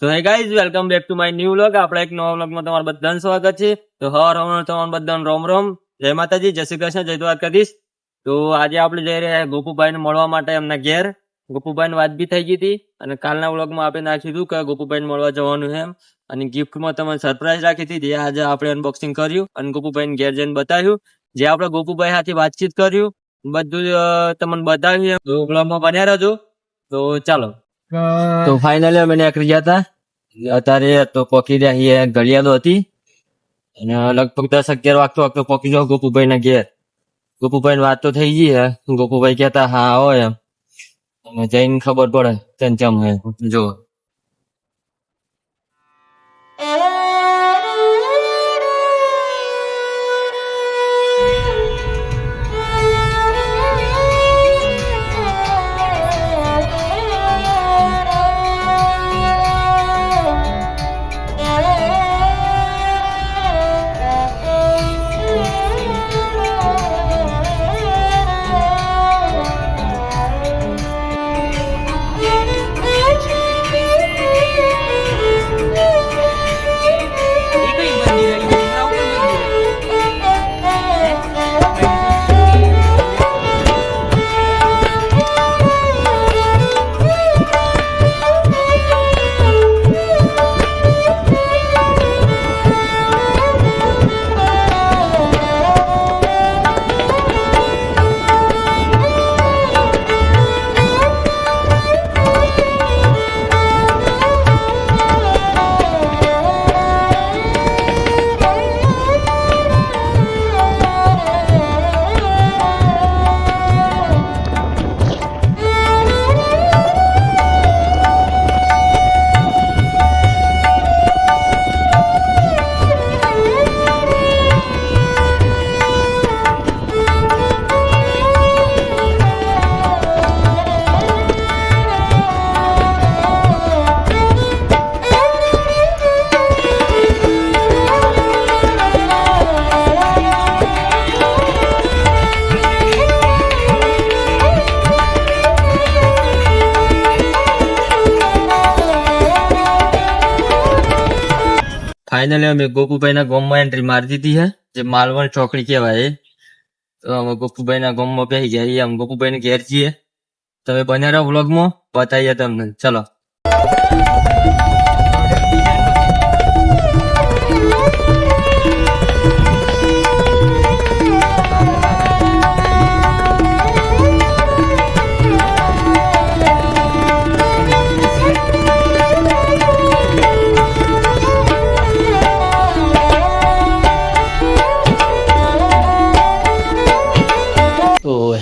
તો hey guys welcome back to my new vlog. આપણે એક નવા વ્લોગમાં તમારું બધાનું સ્વાગત છે. તો હવાર તમારું બધાનું રોમ રોમ, જય માતાજી, જય શ્રી કૃષ્ણ, જય દ્વારકાધીશ. તો આજે આપણે જઈ રહ્યા ગોપુભાઈને મળવા માટે એમના ઘેર. ગોપુભાઈની વાત બી થઈ ગઈ હતી અને કાલના વ્લોગમાં આપણે નાખ્યું હતું કે ગોપુભાઈને મળવા જવાનું છે એમ, અને ગિફ્ટમાં તમને સરપ્રાઈઝ રાખી હતી જે આજે આપણે અનબોક્સિંગ કર્યું અને ગોપુભાઈને ઘેર જઈને બતાવ્યું. જે આપણે ગોપુભાઈ સાથે વાતચીત કર્યું બધું તમને બતાવ્યું. તો વ્લોગમાં બન્યા રહેજો. તો ચાલો. તો ફાઇનલી અમે નીકળી ગયા હતા. અત્યારે તો પોકી રહ્યા છીએ ઘડિયાળો હતી અને લગભગ 10-11 વાગતો પોકી જાવ ગોપુભાઈ ના ઘેર. ગોપુભાઈ ની વાત તો થઈ ગઈ હે. ગોપુભાઈ કહેતા હા આવો એમ, અને જઈને ખબર પડે ચમચમ હે. જો ફાઇનલી અમે ગોપુભાઈ ના ગામમાં એન્ટ્રી મારી દીધી છે, જે માલવણ ચોકડી કહેવાય. તો અમે ગોપુભાઈ ના ગામમાં બેસી ગયા. અમે ગોપુભાઈ ને ઘેર છીએ. તમે બન્યા રહો વ્લોગમાં, બતાવીએ તમને. ચલો.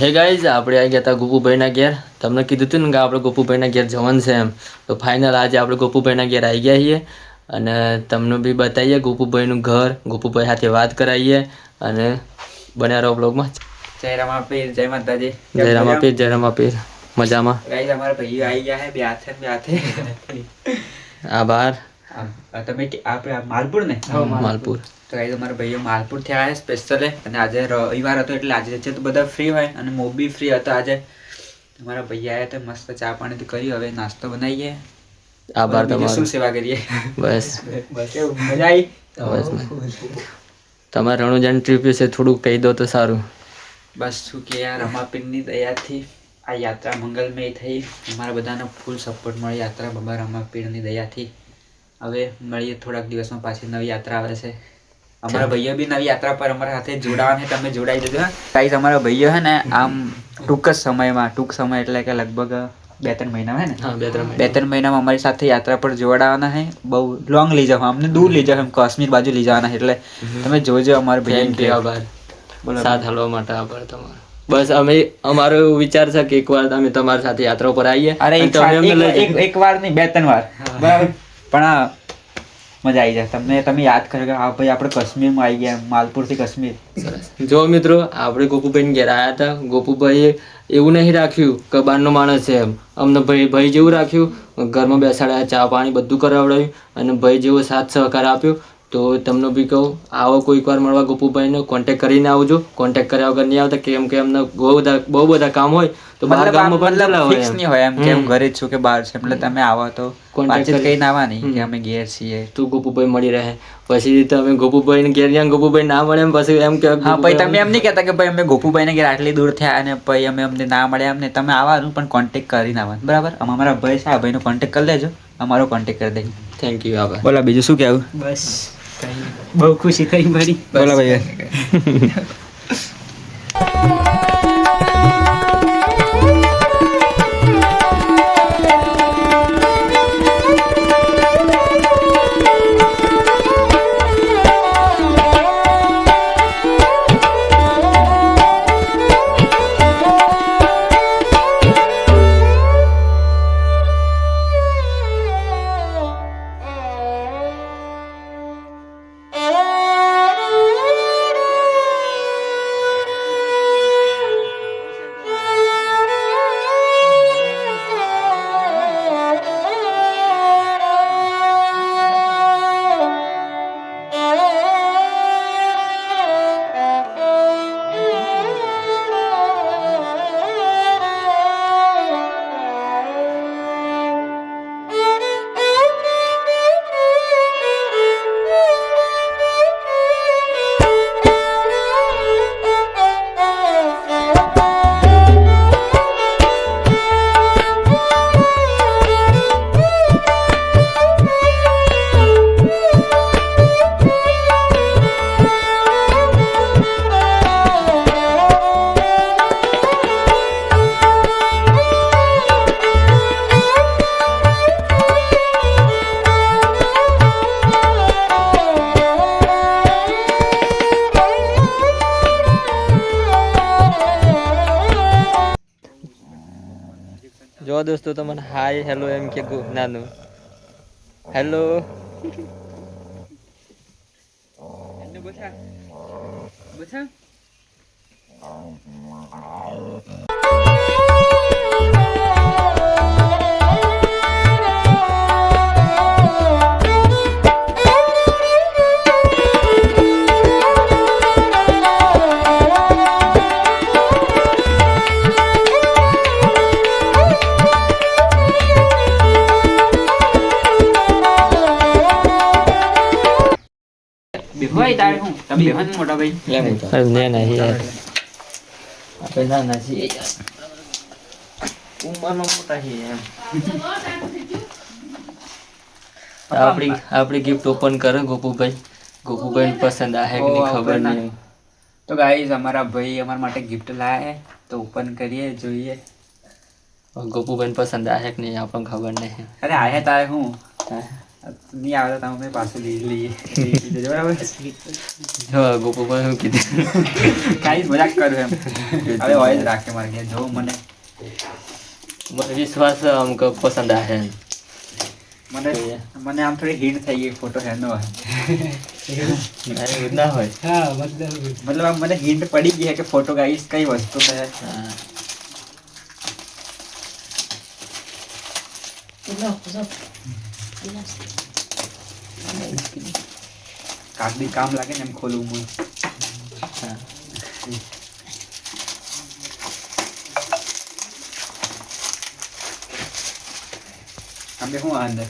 હે ગાઈઝ, આપણે આવી ગયા હતા ગોપુભાઈના ઘેર. તમને કીધું હતું ને કે આપણે ગોપુભાઈના ઘેર જવાનું છે એમ. તો ફાઇનલ આજે આપણે ગોપુભાઈના ઘેર આવી ગયા છીએ અને તમને બી બતાવીએ ગોપુભાઈનું ઘર, ગોપુભાઈ સાથે વાત કરાવીએ અને બન્યા રહો બ્લોગમાં. જય રમાપીર, જય માતાજી. જય રમાપીર, જય રમાપીર. મજામાં? ગાઈઝ અમારા ભાઈઓ આવી ગયા છે, બે હાથે. આભાર. તમે આપણે માલપુર ને? માલપુર. તો ગાઈઝ અમારા ભાઈઓ માલપુર થી આવ્યા સ્પેશિયલ, અને આજે રવિવાર હતો એટલે આજે તો બધા ફ્રી હોય અને મો બી ફ્રી હતો આજે. અમારા ભાઈ આવ્યા તો મસ્ત ચા પાણી કરી, હવે નાસ્તો બનાવીએ. આભાર તમારો. શું સેવા કરીએ? બસ મજા આવી. તમારે રણુજાન ટ્રીપ વિશે થોડુંક કહી દો તો સારું. બસ શું કે યાર, રમાપીરની દયાથી આ યાત્રા મંગલમય થઈ. અમારા બધાને ફૂલ સપોર્ટ મળે યાત્રા બાબા રમાપીરની દયાથી. હવે મળીએ થોડાક દિવસમાં, પાછી નવી યાત્રા આવે છે. અમારા ભાઈઓ બી નવી યાત્રા પર અમારા સાથે જોડાવાના, તમે જોડાઈ જજો. ગાઈસ અમારા ભાઈઓ હે ને આમ ટૂંક સમય એટલે કે લગભગ 2-3 મહિના હે ને, 2-3 મહિનામાં અમારી સાથે યાત્રા પર જોડાવાના છે. બહુ લોંગ લઈ જાવ, અમને દૂર લઈ જાવ, એમ કાશ્મીર બાજુ લઈ જવાના. એટલે તમે જોજો અમારા ભાઈઓ. આભાર સાથ હલવા માટે. આભાર તમારો. બસ અમે અમારો એવું વિચાર છે કે એકવાર અમે તમારી સાથે યાત્રા પર આવીએ. અરે એક વાર નહીં, 2-3 વાર બરાબર, પણ મજા આવી જાય. તમે યાદ કરો કે હા ભાઈ આપણે કાશ્મીરમાં આવી ગયા, માલપુર થી કાશ્મીર. જો મિત્રો, આપણે ગોપુભાઈ ઘેર આવ્યા હતા. ગોપુભાઈએ એવું નહીં રાખ્યું કે બહારનો માણસ છે એમ, અમને ભાઈ જેવું રાખ્યું. ઘરમાં બેસાડ્યા, ચા પાણી બધું કરાવડાવ્યું અને ભાઈ જેવો સાથ સહકાર આપ્યો. તો તમને બી કહું આવો કોઈક વાર મળવા ગોપુભાઈને કોન્ટેક્ટ કરીને આવજો. કોન્ટેક્ટ કર્યા વગર નહીં આવતા, કેમ કે એમને બહુ બધા કામ હોય તો બહાર ગામમાં પણ ચલાવે ફિક્સ એમ. નહીં હોય એમ કે હું ઘરે જ છું કે બહાર છે, એટલે તમે આવો તો વાતચીત કહીને આવવાની કે અમે ઘેર છીએ. તું ગોપુભાઈ મળી રહે. પછી તમે ગોપુભાઈને ઘેર ગયા, ગોપુભાઈ ના મળે એમ પછી એમ કે હા પછી તમે એમ નહીં કહેતા કે ભાઈ અમે ગોપુભાઈને ઘેર આટલી દૂર થયા અને પછી અમને ના મળ્યા. એમને તમે આવવાનું પણ કોન્ટેક્ટ કરીને આવવાનું, બરાબર? અમારા ભાઈ છે, આ ભાઈનો કોન્ટેક્ટ કરી લેજો, અમારો કોન્ટેક્ટ કરી દેજો. Thank you. આભાર. બોલા બીજું શું કહેવું? બસ બહુ ખુશી થઈ મારી. બોલા ભાઈ. જો દોસ્તો તમને હાય હેલો એમ કે નાનું હેલો. ભાઈ તારે હું તમે બેહન મોટા ભાઈ અરે નહીં યાર, આપણે નાના છીએ યાર, ઉંમરમાં મોટા છીએ એમ. આપણી ગિફ્ટ ઓપન કરે ગોપુભાઈ. ગોપુભાઈ પસંદ આવે કે નહીં ખબર નહીં. તો ગાઈઝ અમારા ભાઈ અમારા માટે ગિફ્ટ લાયા છે, તો ઓપન કરીએ જોઈએ. ગોપુભાઈ પસંદ આવે કે નહીં આપણને ખબર નહીં. અરે આયા તારે હું નહીં આવે તો તમે પાછું લઈ લઈએ બરાબર. હા ગોપુભાઈ શું કીધું? કાંઈ મજાક કરું એમ. હવે હોય જ રાખે મારે ઘેર જો મને વિશ્વાસ અમુક પસંદ આવે એમ. મને આમ થોડી હિન્ટ થઈ ગઈ ફોટો હેનો હોય એવું ના હોય. હા મતલબ આમ મને હિન્ટ પડી ગઈ છે કે ફોટો ગાઈસ કઈ વસ્તુ છે. હા કાગડી કામ લાગે ને એમ ખોલવું હું. હા અમે શું આ અંદર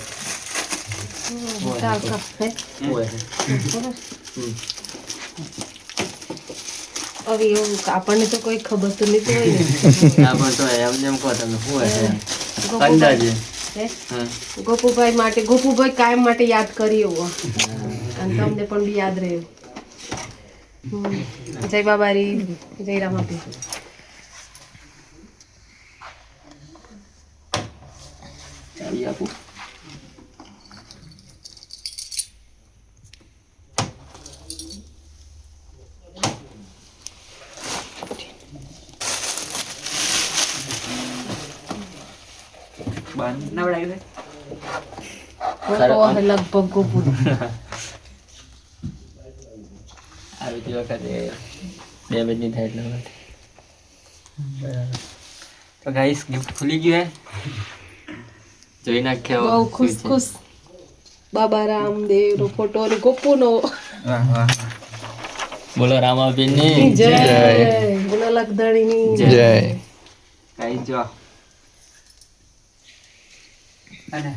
હવે એવું આપણને તો કોઈ ખબર તો નહીં હોય ને. ના પણ તો એમને એમ કહો તમે શું હશે અંદાજે. હે? ગોપુભાઈ માટે ગોપુભાઈ કાયમ માટે યાદ કરી એવું અને તમને પણ બી યાદ રહ્યું. જય બાબારી, જય રામાપી. ચાલી આપું. બંધ ના પડાય લગભગ ગોપુ આવી તે વખતે ડેમેજ નહીં થાય એટલા માટે. તો ગાઈસ ગિફ્ટ ખુલી ગયું હે જોઈ નાખ્યો બહુ ખુશ ખુશ. બાબા રામદેવ નો ફોટો અને ગોપુ નો વાહ વાહ બોલો રામાપીર ની જય બોલો લખધણી ની જય. કઈ જો અને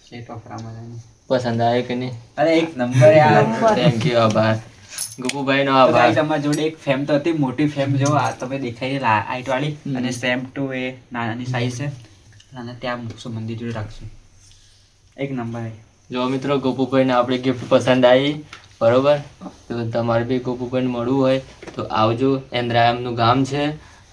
શેપ ઓફ રામાયણ પસંદ આવે કે નહીં? અરે એક નંબર યાર થેન્ક યુ, આભાર ગોપુભાઈ નો તો આભાર. guys, અમારા જોડે એક ફેમ તો હતી, મોટી ફેમ જો આ તમે દેખાય હાઈટ વાળી અને સેમ ટુ એ નાની સાઈઝ છે અને ત્યાં મૂકશું મંદિર જોડે રાખશું. એક નંબર હે. જો મિત્રો ગોપુભાઈ ને આપણી ગિફ્ટ પસંદ આવી બરોબર, તો તમારે બી ગોપુભાઈ મળવું હોય તો આવજો. એન્દ્રાયમ નું ગામ છે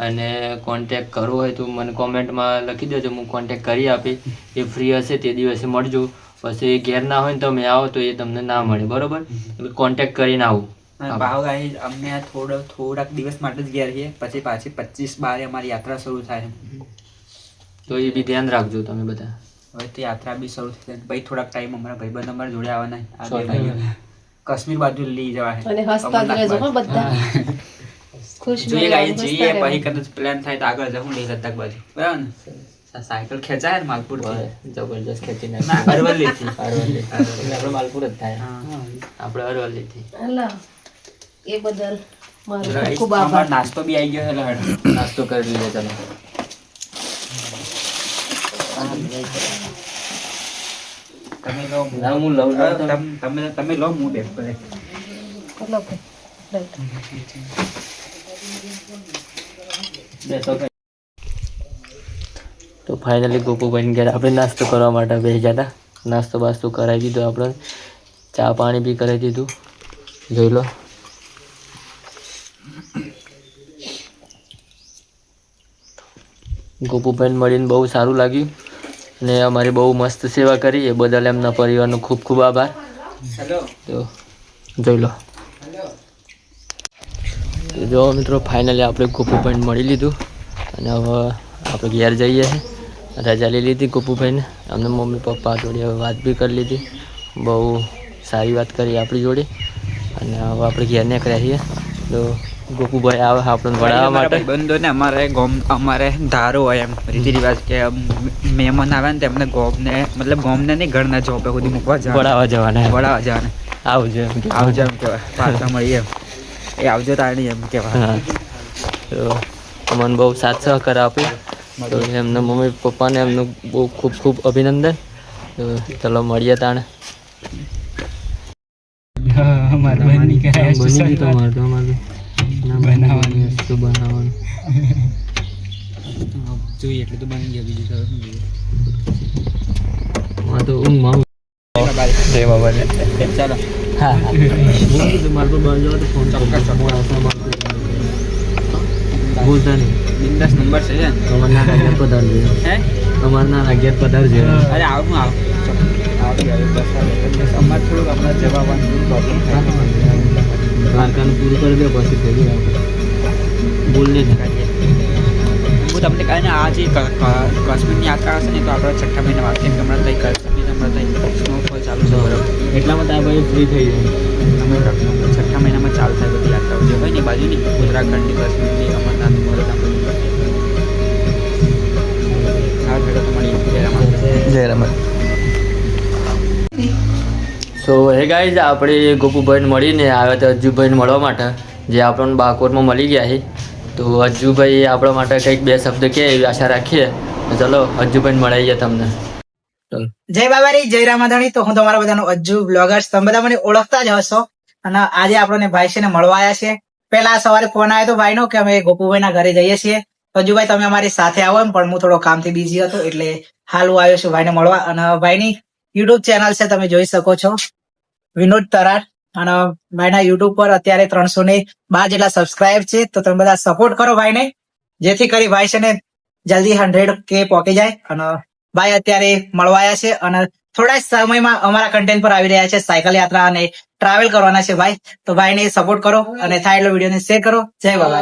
અને કોન્ટેક્ટ કરવો હોય તો મને કોમેન્ટમાં લખી દેજો, હું કોન્ટેક્ટ કરી આપી. એ ફ્રી હશે તે દિવસે મળજો. પછી ઘેર ના હોય ને તમે આવો તો એ તમને ના મળે બરોબર, એટલે કોન્ટેક્ટ કરીને આવું. અને ભાવ ગાઈસ અમને આ થોડાક દિવસ માટે જ ગયા છીએ, પછી પાછી 25/12 અમારી યાત્રા શરૂ થાય. તો એ બી ધ્યાન રાખજો તમે બધા. હવે તો યાત્રા બી શરૂ થઈ પછી થોડાક ટાઈમ અમારા ભાઈબંધ અમારા જોડે આવવાના આ બે 100% ભાઈઓ કાશ્મીર બાજુ લઈ જવા છે અને હસતા જ રહેજો હો બધા ખુશ જોઈએ રહેવાનું, ગાઈસ હસતા જઈએ પછી રહેવાનું. કદાચ પ્લાન થાય તો આગળ જવું લઈ લદ્દાખ બાજુ બરાબર ને સાયકલ ખેંચાય ને માલપુર જબરજસ્ત ખેંચી ના નાખી. અરવલ્લી થી અરવલ્લી એટલે આપણે માલપુર જ થાય, આપણે અરવલ્લી થી. અલા, એ બદલ મારો ખૂબ Guys, ખૂબ આભાર. અમારો નાસ્તો બી આવી ગયો છે હેડ. નાસ્તો કરી લીધો તમે. તમે લો ના, હું લઉં છું. તમે લો હું બેક કરે ચલો ભાઈ, right. બેસો ભાઈ. તો ફાઇનલી ગોપુભાઈ ઘેર આપણે નાસ્તો કરવા માટે બેસી ગયા હતા. નાસ્તો બાસ્તો કરાવી દીધો આપણે, ચા પાણી બી કરાવી દીધું. જોઈ લો. ગોપુભાઈને મળીને બહુ સારું લાગ્યું અને અમારી બહુ મસ્ત સેવા કરી, એ બદલ એમના પરિવારનો ખૂબ ખૂબ આભાર. હેલો તો જોઈ લો. તો જો મિત્રો ફાઇનલી આપણે ગોપુભાઈને મળી લીધું અને હવે આપણે ઘેર જઈએ છીએ. રજા લઈ લીધી ગોપુભાઈને, અમને મમ્મી પપ્પા જોડે હવે વાત બી કરી લીધી, બહુ સારી વાત કરી આપણી જોડે. અને હવે આપણે ઘેર નીકળ્યા છીએ. તો ગોપુભાઈ આવે આપણને વડાવવા માટે. બંધોને અમારે ધારો હોય એમ રીતિ રિવાજ કે મહેમાન આવે ને તેમને ગોમને મતલબ ગોમને નહીં ઘરના જોબે સુધી મૂકવા વડાવવા જવાના. વડાવા જવાના આવજો એમ કે. આવજો એમ કહેવાય પાછા મળીએ એમ એ આવજો તાણી એમ કહેવાય. હા, તો અમને બહુ સાથ સહકાર આપ્યો, તો એમના મમ્મી પપ્પાને એમનું બહુ ખૂબ ખૂબ અભિનંદન. તો ચલો મળીએ તાણે. બની ગયા છે બની ગયું તમારે તો અમારે બનાવવાનું. શું બનાવવાનું? જોઈએ એટલે તો બની ગયા બીજું તો શું જોઈએ. આ તો ઊંઘમાં જય બાબા. ચાલો હા, હું કીધું મારે તો બહાર જવા તો ફોન બોલતા નહીં. બિંદાસ નંબર છે ને તમારે નાના ઘેર પધારજો. હે તમારે નાના ઘેર પધારજો. અરે આવું આવી બસ અમારે થોડુંક હમણાં જવાનું પ્રોબ્લેમ થાય દ્વારકાનું પૂરું કરી દો પછી થઈ ગયું. બોલ ને. હું તમને કહે ને આ જે કાશ્મીરની યાત્રા હશે ને તો આપણે 6ઠા મહિના વાત કેમ કે હમણાં તઈ કાશ્મીર હમણાં તઈ સ્નોફોલ ચાલુ છે બરાબર એટલામાં ત્યાં ભાઈ ફ્રી થઈ જાય. અમે 6ઠા મહિનામાં ચાલુ થાય બધી યાત્રાઓ જે હોય ને એ બાજુની ઉત્તરાખંડની કાશ્મીરની અમરનાથ બરોડા હા ભેગા તમારી જય રમણ. સો હે ગાઈઝ, આપણે ગોપુભાઈને મળીને આવ્યા હતા અજ્જુભાઈને મળવા માટે, જે આપણને બાકોરમાં મળી ગયા છે. તો અજ્જુભાઈ આપણા માટે કંઈક બે શબ્દ કહે એવી આશા રાખીએ. તો ચલો અજ્જુભાઈને મળાવીએ તમને. જય બાબારી, જય રામાધણી. તો હું તમારા બધાનો અજ્જુ બ્લોગર્સ, તમે બધા મને ઓળખતા જ હશો. અને આજે આપણને ભાઈ છે ને મળવા આવ્યા છે. પેલા સવારે ફોન આવ્યો હતો ભાઈનો કે અમે ગોપુભાઈના ઘરે જઈએ છીએ. અજ્જુભાઈ તમે અમારી સાથે આવો એમ, પણ હું થોડો કામથી બિઝી હતો એટલે હાલ હું આવ્યો છું ભાઈને મળવા. અને ભાઈની યુટ્યુબ ચેનલ છે, તમે જોઈ શકો છો, વિનોદ તરાર. અને ભાઈના યુટ્યુબ પર અત્યારે 312 જેટલા સબસ્ક્રાઇબ છે. તો તમે બધા સપોર્ટ કરો ભાઈને, જેથી કરી ભાઈ છે ને જલ્દી 100K પહોંચી જાય. અને ભાઈ અત્યારે મળવા આવ્યા છે અને થોડા જ સમયમાં અમારા કન્ટેન્ટ પર આવી રહ્યા છે. સાયકલ યાત્રા અને ટ્રાવેલ કરવાના છે ભાઈ. તો ભાઈને સપોર્ટ કરો અને થાય એટલો વિડીયોને શેર કરો. જય બાબા.